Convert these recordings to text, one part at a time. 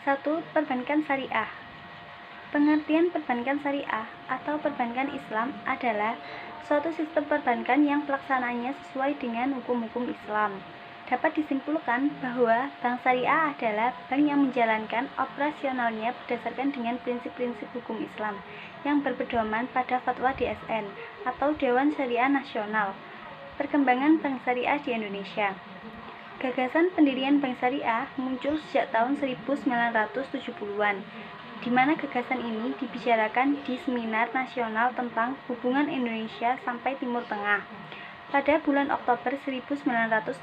1. Perbankan syariah. Pengertian perbankan syariah atau perbankan Islam adalah suatu sistem perbankan yang pelaksanaannya sesuai dengan hukum-hukum Islam. Dapat disimpulkan bahwa bank syariah adalah bank yang menjalankan operasionalnya berdasarkan dengan prinsip-prinsip hukum Islam yang berpedoman pada fatwa DSN atau Dewan Syariah Nasional. Perkembangan bank syariah di Indonesia. Gagasan pendirian bank syariah muncul sejak tahun 1970-an, di mana gagasan ini dibicarakan di Seminar Nasional tentang Hubungan Indonesia sampai Timur Tengah pada bulan Oktober 1988.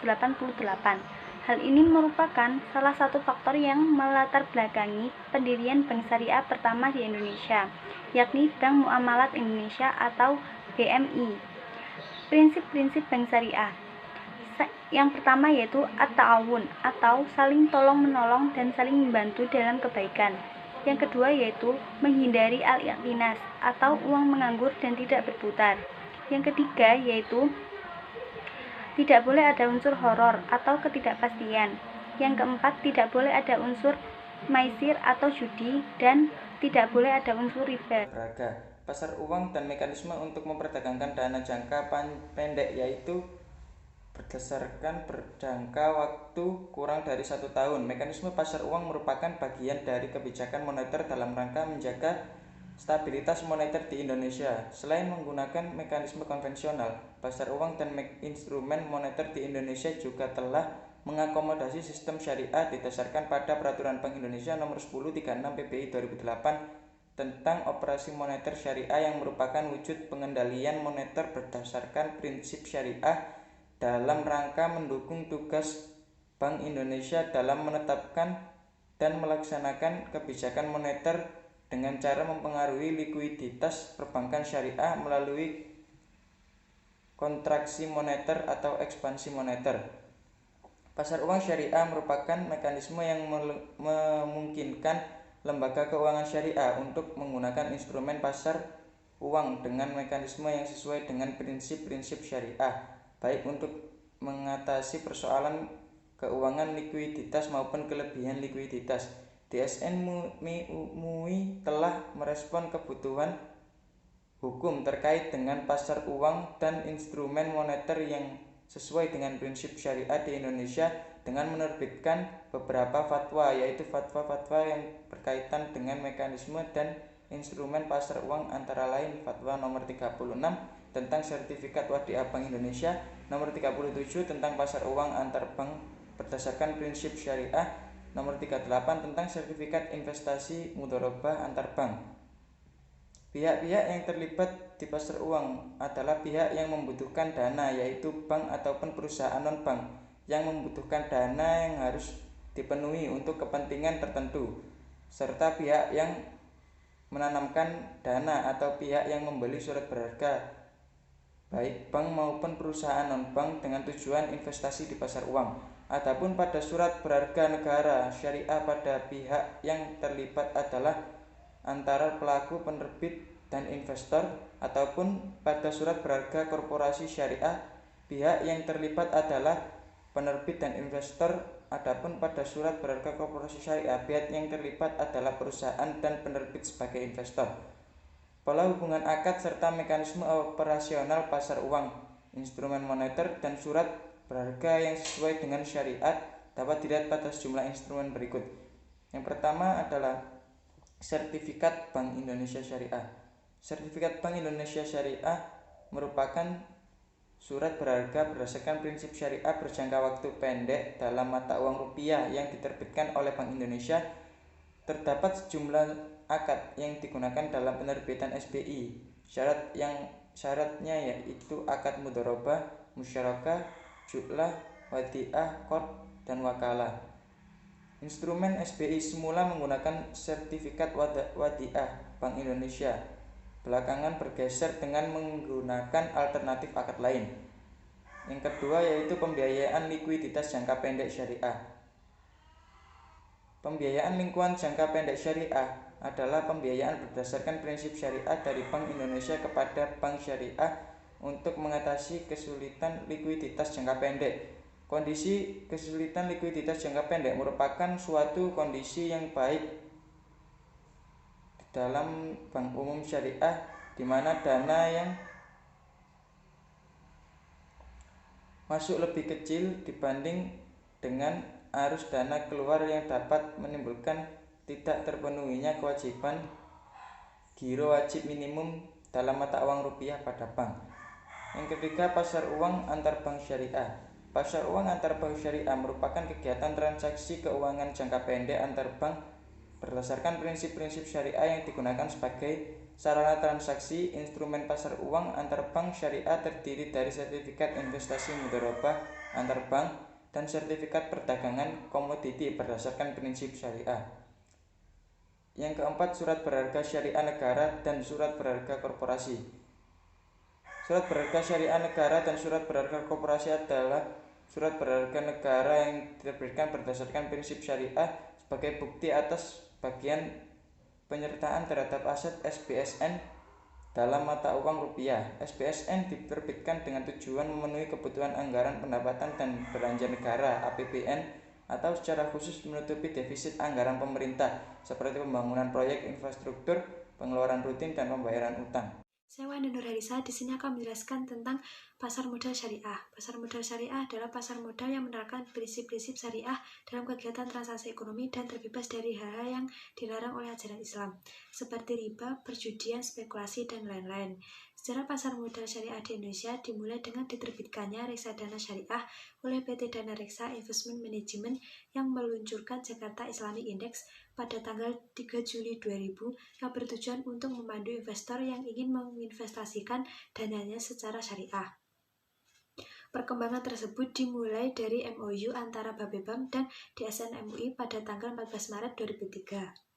Hal ini merupakan salah satu faktor yang melatar belakangi pendirian bank syariah pertama di Indonesia, yakni Bank Muamalat Indonesia atau BMI. Prinsip-prinsip bank syariah. Yang pertama yaitu at-ta'awun atau saling tolong-menolong dan saling membantu dalam kebaikan. Yang kedua yaitu menghindari al-i'tinas atau uang menganggur dan tidak berputar. Yang ketiga yaitu tidak boleh ada unsur horor atau ketidakpastian. Yang keempat, tidak boleh ada unsur maisir atau judi dan tidak boleh ada unsur riba. Pasar uang dan mekanisme untuk memperdagangkan dana jangka pendek yaitu berdasarkan berjangka waktu kurang dari 1 tahun. Mekanisme pasar uang merupakan bagian dari kebijakan moneter dalam rangka menjaga stabilitas moneter di Indonesia. Selain menggunakan mekanisme konvensional, pasar uang dan instrumen moneter di Indonesia juga telah mengakomodasi sistem syariah didasarkan pada Peraturan Bank Indonesia Nomor 1036 PBI 2008 tentang operasi moneter syariah yang merupakan wujud pengendalian moneter berdasarkan prinsip syariah dalam rangka mendukung tugas Bank Indonesia dalam menetapkan dan melaksanakan kebijakan moneter dengan cara mempengaruhi likuiditas perbankan syariah melalui kontraksi moneter atau ekspansi moneter. Pasar uang syariah merupakan mekanisme yang memungkinkan lembaga keuangan syariah untuk menggunakan instrumen pasar uang dengan mekanisme yang sesuai dengan prinsip-prinsip syariah, baik untuk mengatasi persoalan keuangan likuiditas maupun kelebihan likuiditas. DSN MUI telah merespon kebutuhan hukum terkait dengan pasar uang dan instrumen moneter yang sesuai dengan prinsip syariah di Indonesia dengan menerbitkan beberapa fatwa, yaitu fatwa-fatwa yang berkaitan dengan mekanisme dan instrumen pasar uang, antara lain Fatwa Nomor 36 tentang sertifikat wadiah Bank Indonesia, Nomor 37 tentang pasar uang antar bank berdasarkan prinsip syariah, Nomor 38 tentang sertifikat investasi mudharabah antar bank. Pihak-pihak yang terlibat di pasar uang adalah pihak yang membutuhkan dana, yaitu bank ataupun perusahaan non-bank yang membutuhkan dana yang harus dipenuhi untuk kepentingan tertentu, serta pihak yang menanamkan dana atau pihak yang membeli surat berharga, baik bank maupun perusahaan non-bank dengan tujuan investasi di pasar uang. Adapun pada surat berharga negara syariah, pada pihak yang terlibat adalah antara pelaku penerbit dan investor, ataupun pada surat berharga korporasi syariah, pihak yang terlibat adalah penerbit dan investor. Adapun pada surat berharga korporasi syariah, pihak yang terlibat adalah perusahaan dan penerbit sebagai investor. Pola hubungan akad serta mekanisme operasional pasar uang, instrumen moneter, dan surat berharga yang sesuai dengan syariat dapat dilihat pada sejumlah instrumen berikut. Yang pertama adalah Sertifikat Bank Indonesia Syariah. Sertifikat Bank Indonesia Syariah merupakan surat berharga berdasarkan prinsip syariah berjangka waktu pendek dalam mata uang rupiah yang diterbitkan oleh Bank Indonesia. Terdapat sejumlah akad yang digunakan dalam penerbitan SBI. Syaratnya yaitu akad mudharabah, musyarakah, ju'lah, wadiah, qard, dan wakalah. Instrumen SBI semula menggunakan sertifikat wadiah Bank Indonesia, belakangan bergeser dengan menggunakan alternatif akad lain. Yang kedua yaitu pembiayaan likuiditas jangka pendek syariah. Pembiayaan lingkungan jangka pendek syariah adalah pembiayaan berdasarkan prinsip syariah dari Bank Indonesia kepada bank syariah untuk mengatasi kesulitan likuiditas jangka pendek. Kondisi kesulitan likuiditas jangka pendek merupakan suatu kondisi yang baik di dalam bank umum syariah, di mana dana yang masuk lebih kecil dibanding dengan arus dana keluar yang dapat menimbulkan tidak terpenuhinya kewajiban giro wajib minimum dalam mata uang rupiah pada bank. Yang ketiga, pasar uang antar bank syariah. Pasar uang antar bank syariah merupakan kegiatan transaksi keuangan jangka pendek antar bank berdasarkan prinsip-prinsip syariah yang digunakan sebagai sarana transaksi. Instrumen pasar uang antar bank syariah terdiri dari sertifikat investasi mudharabah antar bank dan sertifikat perdagangan komoditi berdasarkan prinsip syariah. Yang keempat, surat berharga syariah negara dan surat berharga korporasi. Surat berharga syariah negara dan surat berharga korporasi adalah surat berharga negara yang diterbitkan berdasarkan prinsip syariah sebagai bukti atas bagian penyertaan terhadap aset SBSN dalam mata uang rupiah. SBSN diterbitkan dengan tujuan memenuhi kebutuhan anggaran pendapatan dan belanja negara (APBN) atau secara khusus menutupi defisit anggaran pemerintah seperti pembangunan proyek infrastruktur, pengeluaran rutin, dan pembayaran utang. Saya Wanda Nurhalisa, di sini akan menjelaskan tentang pasar modal syariah. Pasar modal syariah adalah pasar modal yang menerapkan prinsip-prinsip syariah dalam kegiatan transaksi ekonomi dan terbebas dari hal-hal yang dilarang oleh ajaran Islam, seperti riba, perjudian, spekulasi, dan lain-lain. Sejarah pasar modal syariah di Indonesia dimulai dengan diterbitkannya Reksadana Syariah oleh PT Dana Reksa Investment Management yang meluncurkan Jakarta Islamic Index pada tanggal 3 Juli 2000 yang bertujuan untuk memandu investor yang ingin menginvestasikan dananya secara syariah. Perkembangan tersebut dimulai dari MOU antara Bapepam dan DSN MUI pada tanggal 14 Maret 2003.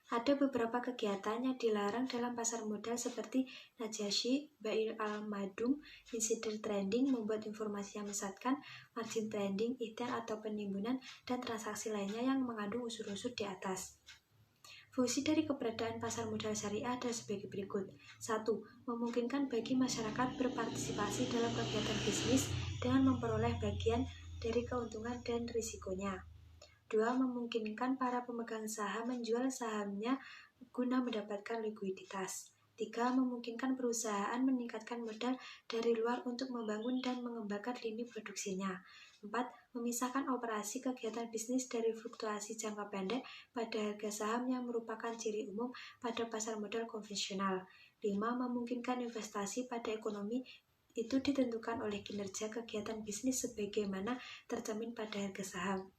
Ada beberapa kegiatan yang dilarang dalam pasar modal seperti najasyi, bai'il al-madum, insider trading, membuat informasi yang menyesatkan, margin trading, ikhtiar atau penimbunan, dan transaksi lainnya yang mengandung unsur-unsur di atas. Fungsi dari keberadaan pasar modal syariah adalah sebagai berikut. 1. Memungkinkan bagi masyarakat berpartisipasi dalam kegiatan bisnis dengan memperoleh bagian dari keuntungan dan risikonya. 2. Memungkinkan para pemegang saham menjual sahamnya guna mendapatkan likuiditas. 3. Memungkinkan perusahaan meningkatkan modal dari luar untuk membangun dan mengembangkan lini produksinya. 4. Memisahkan operasi kegiatan bisnis dari fluktuasi jangka pendek pada harga saham yang merupakan ciri umum pada pasar modal konvensional. 5. Memungkinkan investasi pada ekonomi itu ditentukan oleh kinerja kegiatan bisnis sebagaimana tercermin pada harga saham.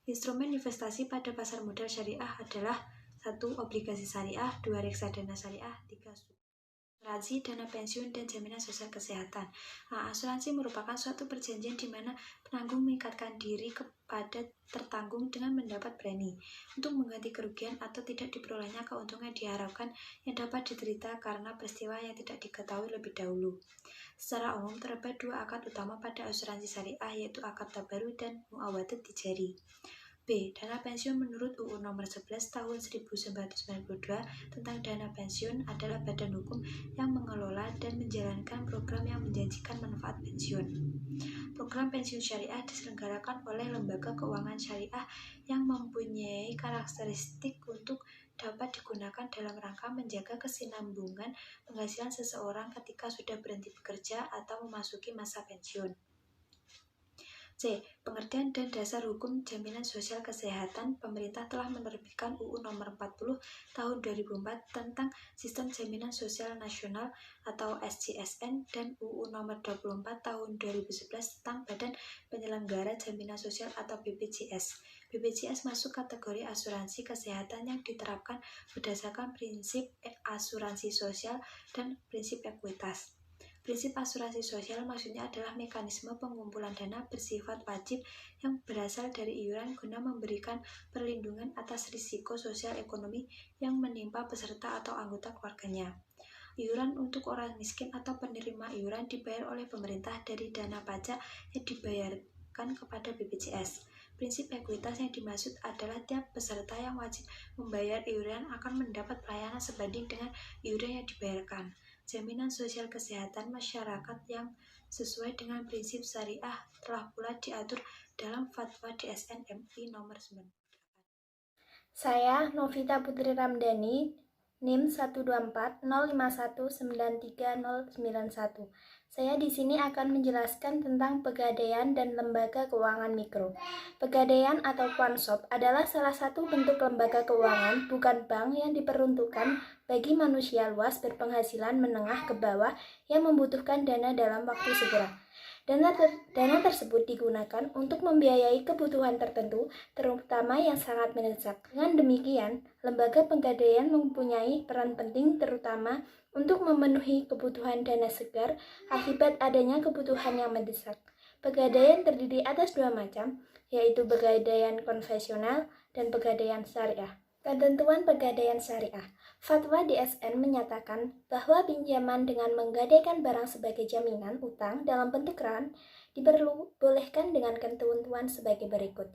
Instrumen investasi pada pasar modal syariah adalah 1. Obligasi syariah, 2. Reksadana syariah, 3. Asuransi, dana pensiun, dan jaminan sosial kesehatan. Asuransi merupakan suatu perjanjian di mana penanggung mengikatkan diri kepada tertanggung dengan mendapat premi untuk mengganti kerugian atau tidak diperolehnya keuntungan diharapkan yang dapat diderita karena peristiwa yang tidak diketahui lebih dahulu. Secara umum terdapat dua akad utama pada asuransi syariah, yaitu akad tabarut dan muawadat tijari. B. Dana pensiun menurut UU Nomor 11 Tahun 1992 tentang dana pensiun adalah badan hukum yang mengelola dan menjalankan program yang menjanjikan manfaat pensiun. Program pensiun syariah diselenggarakan oleh lembaga keuangan syariah yang mempunyai karakteristik untuk dapat digunakan dalam rangka menjaga kesinambungan penghasilan seseorang ketika sudah berhenti bekerja atau memasuki masa pensiun. C. Pengertian dan dasar hukum jaminan sosial kesehatan. Pemerintah telah menerbitkan UU Nomor 40 Tahun 2004 tentang Sistem Jaminan Sosial Nasional atau SJSN dan UU Nomor 24 Tahun 2011 tentang Badan Penyelenggara Jaminan Sosial atau BPJS. BPJS masuk kategori asuransi kesehatan yang diterapkan berdasarkan prinsip asuransi sosial dan prinsip ekuitas. Prinsip asuransi sosial maksudnya adalah mekanisme pengumpulan dana bersifat wajib yang berasal dari iuran guna memberikan perlindungan atas risiko sosial ekonomi yang menimpa peserta atau anggota keluarganya. Iuran untuk orang miskin atau penerima iuran dibayar oleh pemerintah dari dana pajak yang dibayarkan kepada BPJS. Prinsip ekuitas yang dimaksud adalah tiap peserta yang wajib membayar iuran akan mendapat pelayanan sebanding dengan iuran yang dibayarkan. jaminan sosial kesehatan masyarakat yang sesuai dengan prinsip syariah telah pula diatur dalam Fatwa DSN MUI nomor 9. Saya Novita Putri Ramdhani, NIM 12405193091. Saya di sini akan menjelaskan tentang Pegadaian dan Lembaga Keuangan Mikro. Pegadaian atau pawnshop adalah salah satu bentuk lembaga keuangan, bukan bank, yang diperuntukkan bagi manusia luas berpenghasilan menengah ke bawah yang membutuhkan dana dalam waktu segera. Dana tersebut digunakan untuk membiayai kebutuhan tertentu, terutama yang sangat mendesak. Dengan demikian, lembaga pegadaian mempunyai peran penting terutama untuk memenuhi kebutuhan dana segar akibat adanya kebutuhan yang mendesak. Pegadaian terdiri atas dua macam, yaitu pegadaian konvensional dan pegadaian syariah. Ketentuan pegadaian syariah. Fatwa DSN menyatakan bahwa pinjaman dengan menggadaikan barang sebagai jaminan utang dalam bentuk ran diperbolehkan dengan ketentuan sebagai berikut.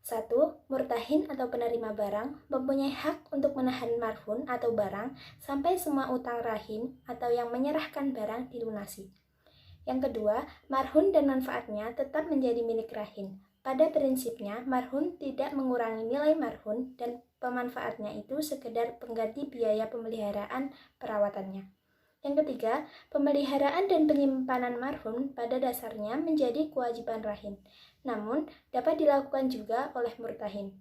1. Murtahin atau penerima barang mempunyai hak untuk menahan marhun atau barang sampai semua utang rahin atau yang menyerahkan barang dilunasi. Yang kedua, marhun dan manfaatnya tetap menjadi milik rahin. Pada prinsipnya, marhun tidak mengurangi nilai marhun dan pemanfaatnya itu sekedar pengganti biaya pemeliharaan perawatannya. Yang ketiga, pemeliharaan dan penyimpanan marhun pada dasarnya menjadi kewajiban rahin, namun dapat dilakukan juga oleh murtahin.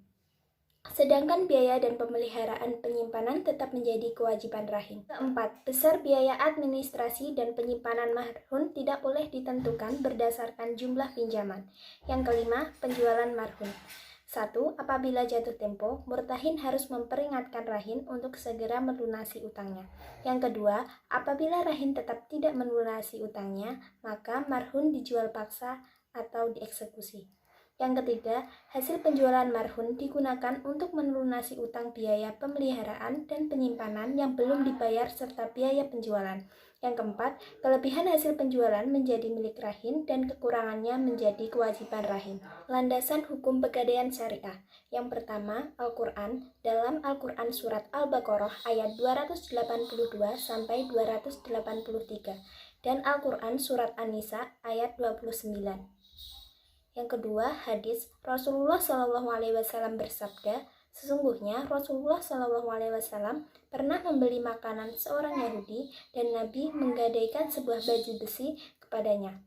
Sedangkan biaya dan pemeliharaan penyimpanan tetap menjadi kewajiban rahin. Keempat, besar biaya administrasi dan penyimpanan marhun tidak boleh ditentukan berdasarkan jumlah pinjaman. Yang kelima, penjualan marhun. 1. Apabila jatuh tempo, murtahin harus memperingatkan rahin untuk segera melunasi utangnya. Yang kedua, apabila rahin tetap tidak melunasi utangnya, maka marhun dijual paksa atau dieksekusi. Yang ketiga, hasil penjualan marhun digunakan untuk melunasi utang biaya pemeliharaan dan penyimpanan yang belum dibayar serta biaya penjualan. Yang keempat, kelebihan hasil penjualan menjadi milik rahin dan kekurangannya menjadi kewajiban rahin. Landasan hukum pegadaian syariah. Yang pertama, Al-Quran. Dalam Al-Quran surat Al-Baqarah ayat 282 sampai 283 dan Al-Quran surat An-Nisa ayat 29. Yang kedua, hadis Rasulullah SAW bersabda, sesungguhnya Rasulullah SAW pernah membeli makanan seorang Yahudi dan Nabi menggadaikan sebuah baju besi kepadanya.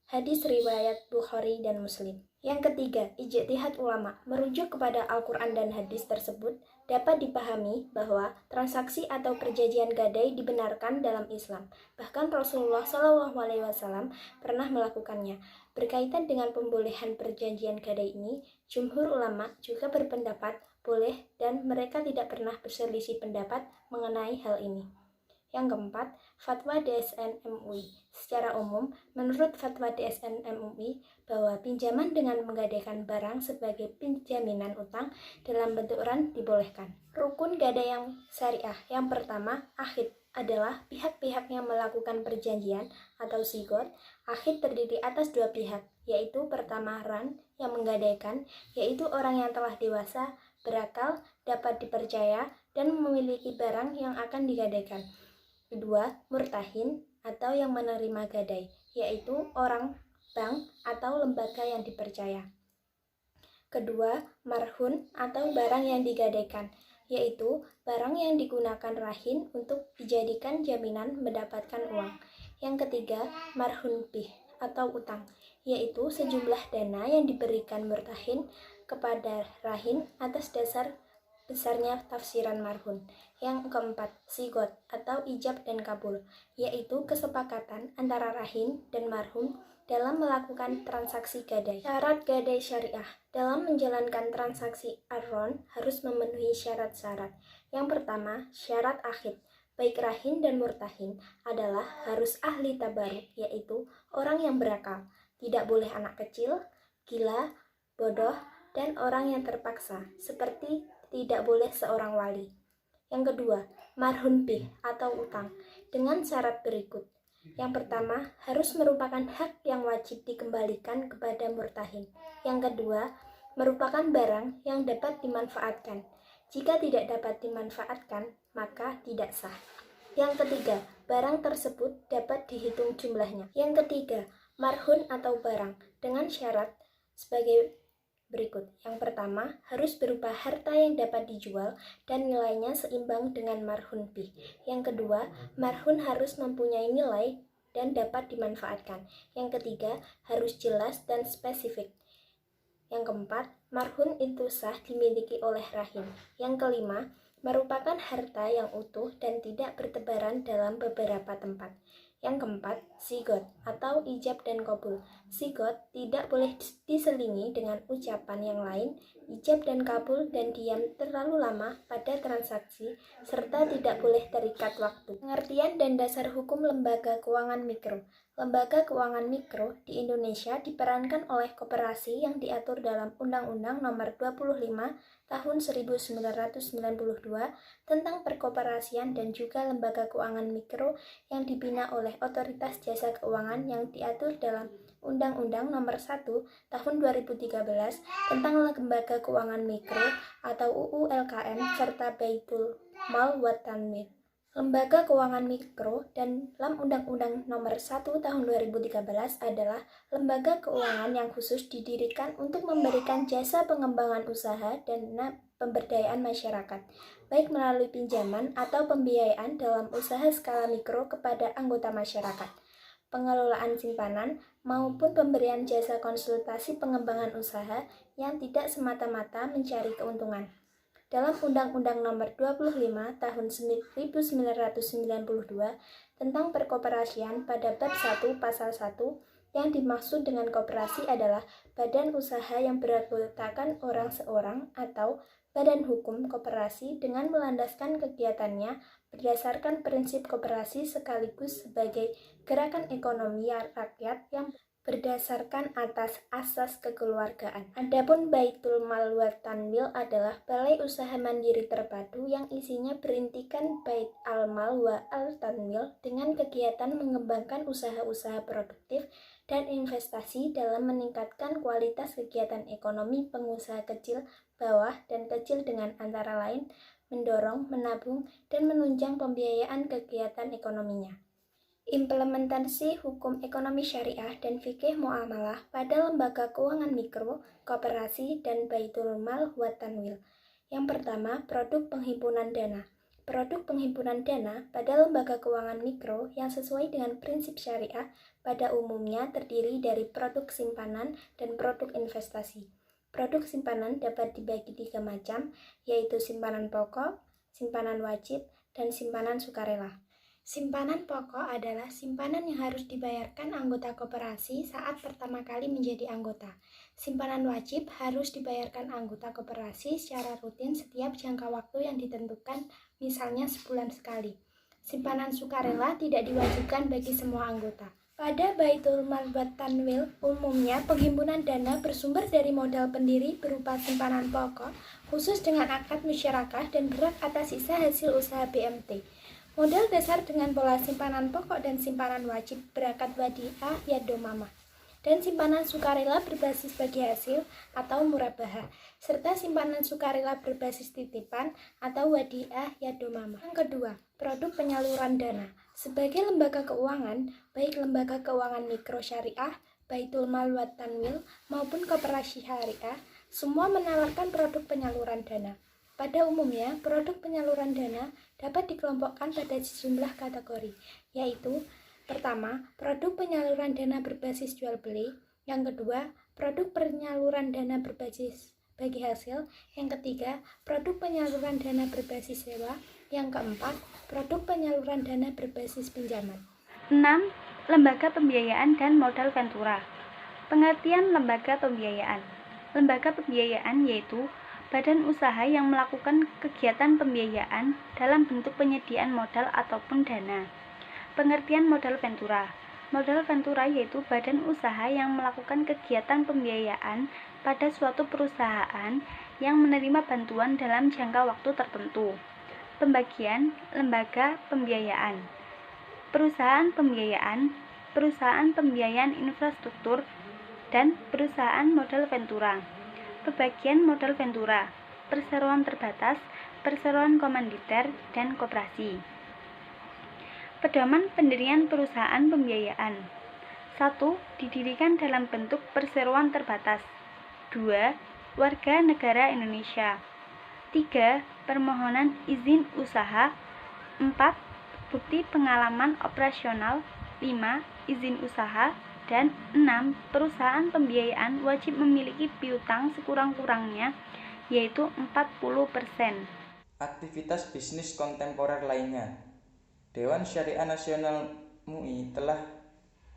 Hadis riwayat Bukhari dan Muslim. Yang ketiga, ijtihad ulama. Merujuk kepada Al-Quran dan hadis tersebut, dapat dipahami bahwa transaksi atau perjanjian gadai dibenarkan dalam Islam. Bahkan Rasulullah SAW pernah melakukannya. Berkaitan dengan pembolehan perjanjian gadai ini, jumhur ulama juga berpendapat boleh dan mereka tidak pernah berselisih pendapat mengenai hal ini. Yang keempat, Fatwa DSN MUI. Secara umum, menurut Fatwa DSN MUI, bahwa pinjaman dengan menggadaikan barang sebagai penjaminan utang dalam bentuk ran dibolehkan. Rukun gadai yang syariah. Yang pertama, akhid adalah pihak-pihak yang melakukan perjanjian atau sigot. Akhid terdiri atas dua pihak, yaitu pertama ran yang menggadaikan, yaitu orang yang telah dewasa, berakal, dapat dipercaya, dan memiliki barang yang akan digadaikan. Kedua, murtahin atau yang menerima gadai, yaitu orang, bank, atau lembaga yang dipercaya. Kedua, marhun atau barang yang digadaikan, yaitu barang yang digunakan rahin untuk dijadikan jaminan mendapatkan uang. Yang ketiga, marhun bih atau utang, yaitu sejumlah dana yang diberikan murtahin kepada rahin atas dasar besarnya tafsiran marhun. Yang keempat, sigot atau ijab dan kabul, yaitu kesepakatan antara rahin dan marhum dalam melakukan transaksi gadai. Syarat gadai syariah. Dalam menjalankan transaksi ar-ron harus memenuhi syarat-syarat. Yang pertama, syarat akhid. Baik rahin dan murtahin adalah harus ahli tabaruk, yaitu orang yang berakal. Tidak boleh anak kecil, gila, bodoh, dan orang yang terpaksa, seperti tidak boleh seorang wali. Yang kedua, marhun bih atau utang, dengan syarat berikut. Yang pertama, harus merupakan hak yang wajib dikembalikan kepada murtahin. Yang kedua, merupakan barang yang dapat dimanfaatkan. Jika tidak dapat dimanfaatkan, maka tidak sah. Yang ketiga, barang tersebut dapat dihitung jumlahnya. Yang ketiga, marhun atau barang dengan syarat sebagai berikut. Yang pertama, harus berupa harta yang dapat dijual dan nilainya seimbang dengan marhun bih. Yang kedua, marhun harus mempunyai nilai dan dapat dimanfaatkan. Yang ketiga, harus jelas dan spesifik. Yang keempat, marhun itu sah dimiliki oleh rahim. Yang kelima, merupakan harta yang utuh dan tidak bertebaran dalam beberapa tempat. Yang keempat, sigot atau ijab dan qabul. Sigot tidak boleh diselingi dengan ucapan yang lain, ijab dan kabul dan diam terlalu lama pada transaksi, serta tidak boleh terikat waktu. Pengertian dan dasar hukum lembaga keuangan mikro. Lembaga keuangan mikro di Indonesia diperankan oleh koperasi yang diatur dalam Undang-Undang Nomor 25 Tahun 1992 tentang perkoperasian dan juga lembaga keuangan mikro yang dibina oleh Otoritas Jasa Keuangan yang diatur dalam Undang-Undang Nomor 1 Tahun 2013 tentang lembaga keuangan mikro atau UU LKM serta Baitul Mal wa Tanmir. Lembaga keuangan mikro dan dalam Undang-Undang Nomor 1 Tahun 2013 adalah lembaga keuangan yang khusus didirikan untuk memberikan jasa pengembangan usaha dan pemberdayaan masyarakat, baik melalui pinjaman atau pembiayaan dalam usaha skala mikro kepada anggota masyarakat, pengelolaan simpanan, maupun pemberian jasa konsultasi pengembangan usaha yang tidak semata-mata mencari keuntungan. Dalam Undang-Undang Nomor 25 Tahun 1992 tentang perkoperasian pada bab 1 pasal 1, yang dimaksud dengan koperasi adalah badan usaha yang beranggotakan orang seorang atau badan hukum koperasi dengan melandaskan kegiatannya berdasarkan prinsip koperasi sekaligus sebagai gerakan ekonomi rakyat yang berdasarkan atas asas kekeluargaan. Adapun Baitul Mal wa Tanmil adalah balai usaha mandiri terpadu yang isinya berintikan Bait al-Mal wa al-Tanmil dengan kegiatan mengembangkan usaha-usaha produktif dan investasi dalam meningkatkan kualitas kegiatan ekonomi pengusaha kecil, bawah, dan kecil dengan antara lain mendorong, menabung, dan menunjang pembiayaan kegiatan ekonominya. Implementasi hukum ekonomi syariah dan fikih muamalah pada lembaga keuangan mikro, koperasi, dan Baitul Mal wa Tanwil. Yang pertama, produk penghimpunan dana. Produk penghimpunan dana pada lembaga keuangan mikro yang sesuai dengan prinsip syariah pada umumnya terdiri dari produk simpanan dan produk investasi. Produk simpanan dapat dibagi 3 macam, yaitu simpanan pokok, simpanan wajib, dan simpanan sukarela. Simpanan pokok adalah simpanan yang harus dibayarkan anggota koperasi saat pertama kali menjadi anggota. Simpanan wajib harus dibayarkan anggota koperasi secara rutin setiap jangka waktu yang ditentukan, misalnya sebulan sekali. Simpanan sukarela tidak diwajibkan bagi semua anggota. Pada Baitul Mal wa Tanwil, umumnya penghimpunan dana bersumber dari modal pendiri berupa simpanan pokok, khusus dengan akad musyarakah dan berat atas sisa hasil usaha BMT. Modal dasar dengan pola simpanan pokok dan simpanan wajib berakad wadiah yadomamah, dan simpanan sukarela berbasis bagi hasil atau murabahah, serta simpanan sukarela berbasis titipan atau wadiah yadomamah. Yang kedua, produk penyaluran dana. Sebagai lembaga keuangan, baik lembaga keuangan mikro syariah, Baitul Mal wa Tanwil, maupun koperasi syariah, semua menawarkan produk penyaluran dana. Pada umumnya, produk penyaluran dana dapat dikelompokkan pada sejumlah kategori, yaitu pertama, produk penyaluran dana berbasis jual beli, yang kedua, produk penyaluran dana berbasis bagi hasil, yang ketiga, produk penyaluran dana berbasis sewa, yang keempat, produk penyaluran dana berbasis pinjaman. 6. Lembaga pembiayaan dan modal ventura. Pengertian lembaga pembiayaan. Lembaga pembiayaan yaitu badan usaha yang melakukan kegiatan pembiayaan dalam bentuk penyediaan modal ataupun dana. Pengertian modal ventura. Modal ventura yaitu badan usaha yang melakukan kegiatan pembiayaan pada suatu perusahaan yang menerima bantuan dalam jangka waktu tertentu. Pembagian lembaga pembiayaan. Perusahaan pembiayaan infrastruktur, dan perusahaan modal ventura. Pembagian modal ventura, perseroan terbatas, perseroan komanditer, dan koperasi. Pedoman pendirian perusahaan pembiayaan. 1. Didirikan dalam bentuk perseroan terbatas. 2. Warga negara Indonesia. 3. Permohonan izin usaha. 4. Bukti pengalaman operasional. 5. Izin usaha. Dan 6. Perusahaan pembiayaan wajib memiliki piutang sekurang-kurangnya, yaitu 40%. Aktivitas bisnis kontemporer lainnya. Dewan Syariah Nasional MUI telah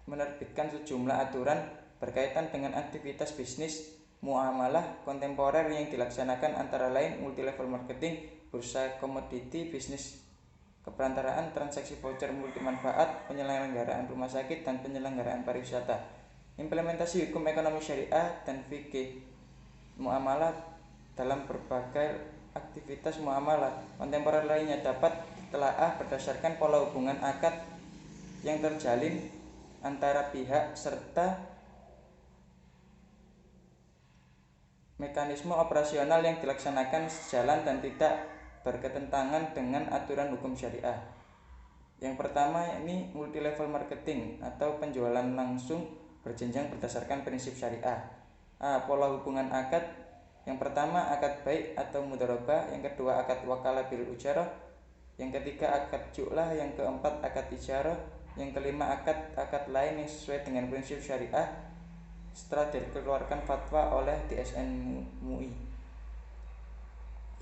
menerbitkan sejumlah aturan berkaitan dengan aktivitas bisnis muamalah kontemporer yang dilaksanakan antara lain multilevel marketing, bursa komoditi, bisnis keperantaraan, transaksi voucher multimanfaat, penyelenggaraan rumah sakit, dan penyelenggaraan pariwisata. Implementasi hukum ekonomi syariah dan fikih muamalah dalam berbagai aktivitas muamalah kontemporer lainnya dapat ditelaah berdasarkan pola hubungan akad yang terjalin antara pihak serta mekanisme operasional yang dilaksanakan sejalan dan tidak berketentangan dengan aturan hukum syariah. Yang pertama ini multilevel marketing atau penjualan langsung berjenjang berdasarkan prinsip syariah. Pola hubungan akad. Yang pertama akad baik atau mudharabah, yang kedua akad wakalah bil ujarah, yang ketiga akad ju'lah, yang keempat akad ijarah, yang kelima akad lain yang sesuai dengan prinsip syariah setelah dikeluarkan fatwa oleh DSN MUI.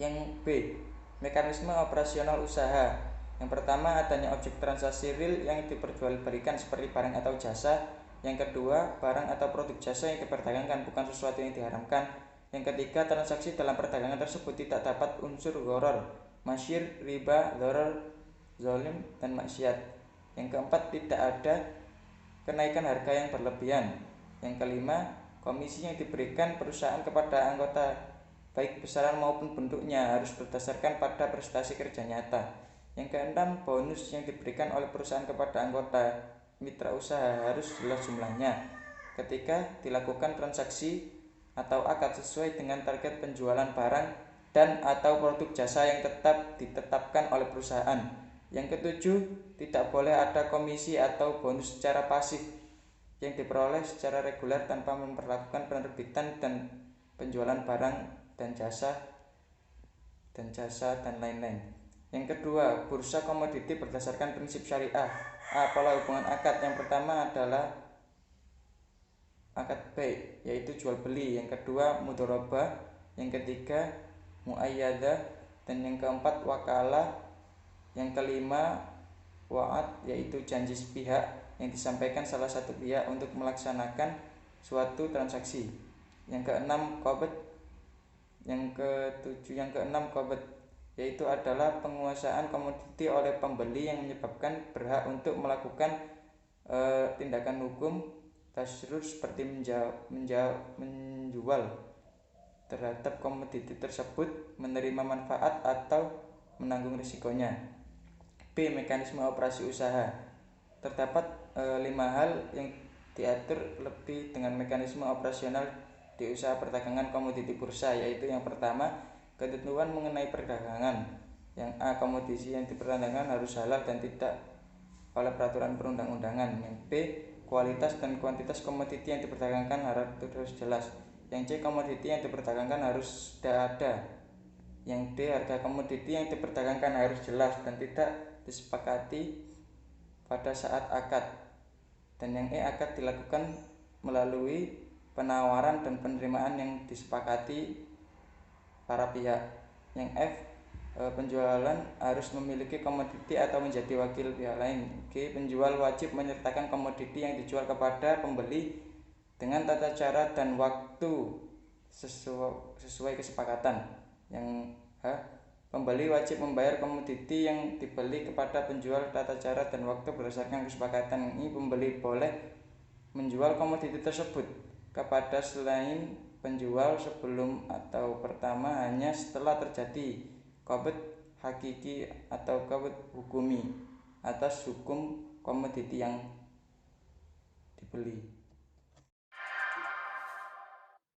Yang B, mekanisme operasional usaha. Yang pertama adanya objek transaksi real yang diperjualbelikan seperti barang atau jasa. Yang kedua barang atau produk jasa yang diperdagangkan, bukan sesuatu yang diharamkan. Yang ketiga, transaksi dalam perdagangan tersebut tidak dapat unsur gharar, masyir, riba, dharar, zalim, dan maksiat. Yang keempat, tidak ada kenaikan harga yang berlebihan. Yang kelima, komisi yang diberikan perusahaan kepada anggota, baik besaran maupun bentuknya, harus berdasarkan pada prestasi kerja nyata. Yang keenam, bonus yang diberikan oleh perusahaan kepada anggota mitra usaha harus jelas jumlahnya ketika dilakukan transaksi atau akad sesuai dengan target penjualan barang dan atau produk jasa yang tetap ditetapkan oleh perusahaan. Yang ketujuh, tidak boleh ada komisi atau bonus secara pasif yang diperoleh secara reguler tanpa memperlakukan penerbitan dan penjualan barang dan jasa dan lain-lain. Yang kedua, bursa komoditi berdasarkan prinsip syariah. Pola hubungan akad. Yang pertama adalah akad baik, yaitu jual beli. Yang kedua mudharabah, yang ketiga muayyadah, dan yang keempat wakalah. Yang kelima wa'ad, yaitu janji sepihak yang disampaikan salah satu pihak untuk melaksanakan suatu transaksi. Yang keenam qabd. Yang keenam qabd, yaitu adalah penguasaan komoditi oleh pembeli yang menyebabkan berhak untuk melakukan tindakan hukum tasyrur seperti menjual terhadap komoditi tersebut, menerima manfaat atau menanggung risikonya. B. Mekanisme operasi usaha. Terdapat 5 hal yang diatur lebih dengan mekanisme operasional di usaha perdagangan komoditi bursa, yaitu yang pertama ketentuan mengenai perdagangan. Yang A. Komoditi yang diperdagangkan harus halal dan tidak oleh peraturan perundang-undangan. Yang B. Kualitas dan kuantitas komoditi yang diperdagangkan harus jelas. Yang C. Komoditi yang diperdagangkan harus ada. Yang D. Harga komoditi yang diperdagangkan harus jelas dan tidak disepakati pada saat akad. Dan yang E. Akad dilakukan melalui penawaran dan penerimaan yang disepakati para pihak. Yang F. Penjualan harus memiliki komoditi atau menjadi wakil pihak lain. G. Penjual wajib menyertakan komoditi yang dijual kepada pembeli dengan tata cara dan waktu sesuai kesepakatan. Yang H. Pembeli wajib membayar komoditi yang dibeli kepada penjual tata cara dan waktu berdasarkan kesepakatan. Ini pembeli boleh menjual komoditi tersebut kepada selain penjual sebelum atau pertama hanya setelah terjadi qabd hakiki atau qabd hukumi atas hukum komoditi yang dibeli.